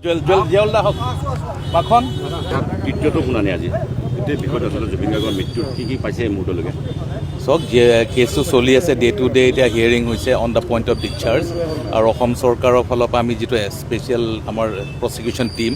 জিয়াউল্লাহ হক মাখন তৃতীয়টো শুনানি আজি গোটেই বিষয়ত আচলতে জুবিন গাৰ্গৰ মৃত্যু কি পাইছে এই মুহূৰ্তলৈকে চাওক কেছটো চলি আছে ডে টু ডে এতিয়া হিয়াৰিং হৈছে on the point of discharge আৰু অসম চৰকাৰৰ ফালৰ পৰা আমি যিটো স্পেচিয়েল আমাৰ প্ৰচিকিউশ্যন টীম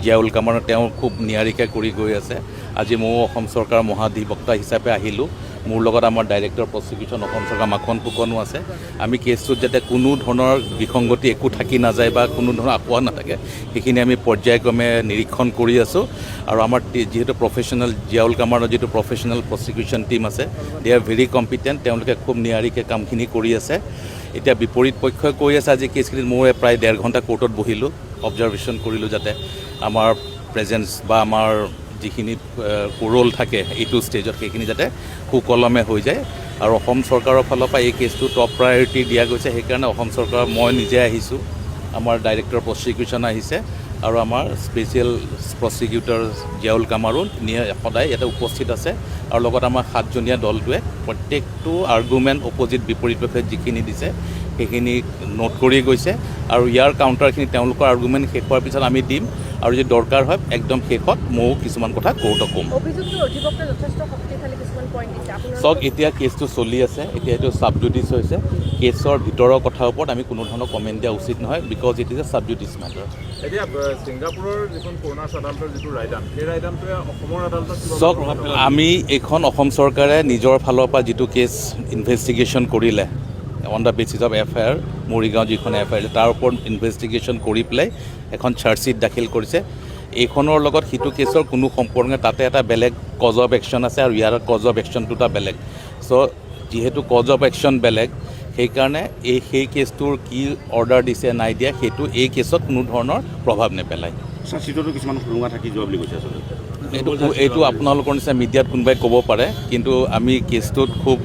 জিয়াউল কামাৰ তেওঁ খুব নিয়াৰিকৈ কৰি গৈ আছে আজি ময়ো অসম চৰকাৰৰ মহাধিবক্তা হিচাপে আহিলোঁ মোৰ লগত আমাৰ ডাইৰেক্টৰ প্ৰচিকিউশ্যন অসম চৰকাৰ মাখন ফুকনো আছে আমি কেছটোত যাতে কোনো ধৰণৰ বিসংগতি একো থাকি নাযায় বা কোনো ধৰণৰ আকোৱাহ নাথাকে সেইখিনি আমি পৰ্যায়ক্ৰমে নিৰীক্ষণ কৰি আছোঁ আৰু আমাৰ যিহেতু প্ৰফেচনেল জিয়াউল কামাৰৰ যিটো প্ৰফেচনেল প্ৰচিকিউশ্যন টীম আছে দে আৰ ভেৰি কম্পিটেণ্ট তেওঁলোকে খুব নিয়াৰিকৈ কামখিনি কৰি আছে এতিয়া বিপৰীত পক্ষই কৈ আছে আজি কেছখিনিত মই প্ৰায় 1.5 ঘণ্টা কোৰ্টত বহিলোঁ অবজাৰ্ভেশ্যন কৰিলোঁ যাতে আমাৰ প্ৰেজেঞ্চ বা আমাৰ যিখিনি ৰোল থাকে এইটো ষ্টেজত সেইখিনি যাতে সুকলমে হৈ যায় আৰু অসম চৰকাৰৰ ফালৰ পৰা এই কেছটো টপ প্ৰায়ৰিটি দিয়া গৈছে সেইকাৰণে অসম চৰকাৰৰ মই নিজে আহিছোঁ আমাৰ ডাইৰেক্টৰ প্ৰচিকিউশ্যন আহিছে আৰু আমাৰ স্পেচিয়েল প্ৰচিকিউটৰ জিয়াউল কামাৰো সদায় ইয়াতে উপস্থিত আছে আৰু লগত আমাৰ 7জনীয়া দলটোৱে প্ৰত্যেকটো আৰ্গুমেণ্ট অপজিট বিপৰীত পক্ষে যিখিনি দিছে সেইখিনি নোট কৰি গৈছে আৰু ইয়াৰ কাউণ্টাৰখিনি তেওঁলোকৰ আৰ্গুমেণ্ট শেষ হোৱাৰ পিছত আমি দিম আৰু যদি দৰকাৰ হয় একদম শেষত ময়ো কিছুমান কথা কোৰ্টক ক'ম চাওক এতিয়া কেছটো চলি আছে এতিয়া এইটো ছাবজুডিচ হৈছে কেছৰ ভিতৰৰ কথাৰ ওপৰত আমি কোনো ধৰণৰ কমেণ্ট দিয়া উচিত নহয় because it is a sub judice matter এতিয়া ছিংগাপুৰৰ যিখন পুৰণা আদালতৰ যিটো ৰায়দান সেই ৰায়দানটোৱে অসমৰ আদালতত চাওক আমি এইখন অসম চৰকাৰে নিজৰ ফালৰ পৰা যিটো কেছ ইনভেষ্টিগেশ্যন কৰিলে on the basis of FIR Morigaon যিখন এফআইআৰ তাৰ ওপৰত ইনভেষ্টিগেশ্যন কৰি পেলাই এখন চাৰ্জশ্বিট দাখিল কৰিছে এইখনৰ লগত সিটো কেছৰ কোনো সম্পৰ্ক নাই তাতে এটা বেলেগ কজ অফ একশ্যন আছে আৰু ইয়াৰ কজ অফ একশ্যনটো এটা বেলেগ চ' যিহেতু কজ অফ একশ্যন বেলেগ সেইকাৰণে সেই কেছটোৰ কি অৰ্ডাৰ দিছে নাই দিয়া সেইটো এই কেছত কোনো ধৰণৰ প্ৰভাৱ নেপেলায় চাৰ্জশ্বিটতো কিছুমান সুৰুঙা থাকি যোৱা বুলি কৈছে আচলতে এইটো আপোনালোকৰ নিচিনা মিডিয়াত কোনোবাই ক'ব পাৰে কিন্তু আমি কেছটোত খুব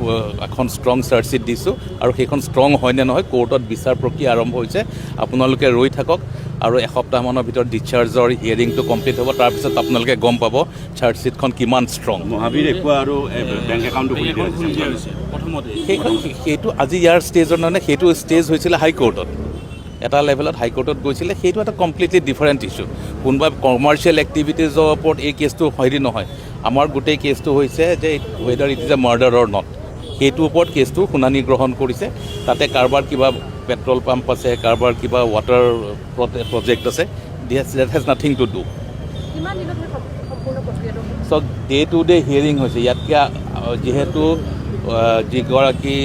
এখন ষ্ট্ৰং চাৰ্জশ্বিট দিছোঁ আৰু সেইখন ষ্ট্ৰং হয় নে নহয় কোৰ্টত বিচাৰ প্ৰক্ৰিয়া আৰম্ভ হৈছে আপোনালোকে ৰৈ থাকক আৰু এসপ্তাহমানৰ ভিতৰত ডিচাৰ্জৰ হিয়াৰিংটো কমপ্লিট হ'ব তাৰপিছত আপোনালোকে গম পাব চাৰ্জশ্বিটখন কিমান ষ্ট্ৰং মহাবীৰ একুৱা আৰু বেংক একাউণ্টটো খুলি দিয়া হৈছে সেইটো আজি ইয়াৰ ষ্টেজৰ নহয় সেইটো ষ্টেজ হৈছিলে হাইকোৰ্টত এটা লেভেলত হাইকোৰ্টত গৈছিলে সেইটো এটা কমপ্লিটলি ডিফাৰেণ্ট ইছ্যু কোনোবা কমাৰ্চিয়েল এক্টিভিটিজৰ ওপৰত এই কেছটো হেৰি নহয় আমাৰ গোটেই কেছটো হৈছে যে whether it is a murder or not সেইটোৰ ওপৰত কেছটো শুনানি গ্ৰহণ কৰিছে তাতে কাৰোবাৰ কিবা পেট্ৰল পাম্প আছে কাৰোবাৰ কিবা ৱাটাৰ প্ৰজেক্ট আছে that has nothing to do so' day to day hearing হৈছে ইয়াতকৈ যিহেতু যিগৰাকী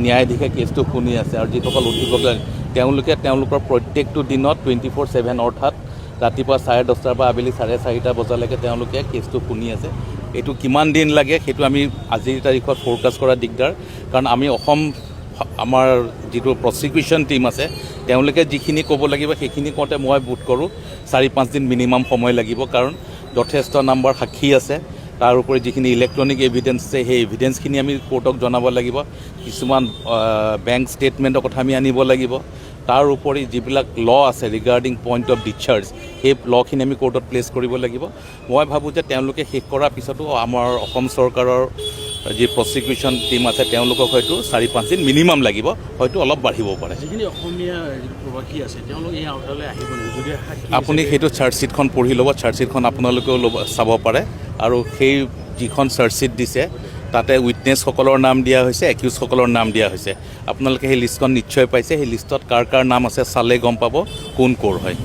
ন্যায়াধীশে কেছটো শুনি আছে আৰু যিসকল অধিবক্তা তেওঁলোকে তেওঁলোকৰ প্ৰত্যেকটো দিনত 24/7 অৰ্থাৎ ৰাতিপুৱা 10:30 পৰা আবেলি 4:30 বজালৈকে তেওঁলোকে কেছটো শুনি আছে এইটো কিমান দিন লাগে সেইটো আমি আজিৰ তাৰিখত ফ'ৰকাষ্ট কৰা দিগদাৰ কাৰণ আমি আমাৰ যিটো প্ৰচিকিউশ্যন টীম আছে তেওঁলোকে যিখিনি ক'ব লাগিব সেইখিনি কওঁতে মই বোধ কৰোঁ 4-5 দিন মিনিমাম সময় লাগিব কাৰণ যথেষ্ট নাম্বাৰ সাক্ষী আছে তাৰ উপৰি যিখিনি ইলেক্ট্ৰনিক এভিডেঞ্চ আছে সেই এভিডেঞ্চখিনি আমি কোৰ্টক জনাব লাগিব কিছুমান বেংক ষ্টেটমেণ্টৰ কথা আমি আনিব লাগিব তাৰ উপৰি যিবিলাক ল আছে ৰিগাৰ্ডিং পইণ্ট অফ ডিচাৰ্জ সেই লখিনি আমি কোৰ্টত প্লেচ কৰিব লাগিব মই ভাবোঁ যে তেওঁলোকে শেষ কৰাৰ পিছতো আমাৰ অসম চৰকাৰৰ যি প্ৰচিকিউশ্যন টীম আছে তেওঁলোকক হয়তো 4-5 দিন মিনিমাম লাগিব হয়তো অলপ বাঢ়িব পাৰে যিখিনি অসমীয়া প্ৰবাসী আছে তেওঁলোক এই আউটাৰলৈ আহিব যদি আপুনি সেইটো চাৰ্জশ্বিটখন পঢ়ি ল'ব চাৰ্জশ্বিটখন আপোনালোকেও চাব পাৰে আৰু সেই যিখন চাৰ্জশ্বিট দিছে তাতে উইটনেছসকলৰ নাম দিয়া হৈছে একিউজসকলৰ নাম দিয়া হৈছে আপোনালোকে সেই লিষ্টখন নিশ্চয় পাইছে সেই লিষ্টত কাৰ কাৰ নাম আছে চালে গম পাব কোন ক'ৰ হয়